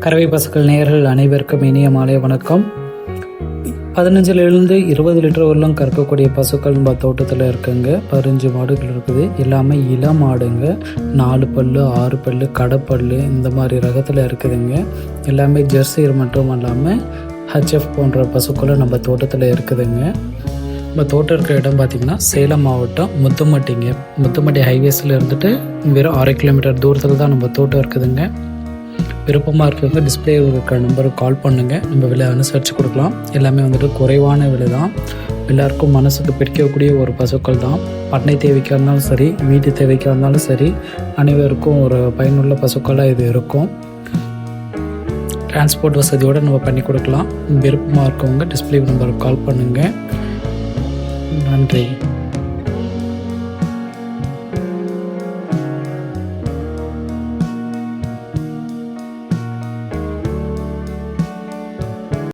கறவை பசுக்கள் நேயர்கள் அனைவருக்கும் இனிய மாலை வணக்கம். 15லிருந்து 20 லிட்டர் வரலாம் கறக்கக்கூடிய பசுக்கள் நம்ம தோட்டத்தில் இருக்குங்க. 15 மாடுகள் இருக்குது. எல்லாமே இளம் மாடுங்க. 4 பல்லு 6 பல்லு கடைப்பல்லு இந்த மாதிரி ரகத்தில் இருக்குதுங்க. எல்லாமே ஜெர்சியர் மட்டும் இல்லாமல் ஹச்எஃப் போன்ற பசுக்களும் நம்ம தோட்டத்தில் இருக்குதுங்க. நம்ம தோட்டம் இருக்கிற இடம் பார்த்திங்கன்னா சேலம் மாவட்டம் முத்துமட்டி ஹைவேஸில் இருந்துட்டு வெறும் 6 கிலோமீட்டர் தூரத்தில் தான் நம்ம தோட்டம் இருக்குதுங்க. விருப்பமாக இருக்கிறவங்க டிஸ்பிளே இருக்கிற நம்பருக்கு கால் பண்ணுங்கள். நம்ம விலை அனுசரித்து கொடுக்கலாம். எல்லாமே வந்துட்டு குறைவான விலை தான். எல்லாருக்கும் மனசுக்கு பிடிக்கக்கூடிய ஒரு பசுக்கள் தான். பண்ணை தேவைக்காக இருந்தாலும் சரி, வீட்டு தேவைக்காக இருந்தாலும் சரி, அனைவருக்கும் ஒரு பயனுள்ள பசுக்களாக இது இருக்கும். டிரான்ஸ்போர்ட் வசதியோடு நம்ம பண்ணி கொடுக்கலாம். விருப்பமாக இருக்கவங்க டிஸ்பிளே நம்பருக்கு கால் பண்ணுங்கள். நன்றி.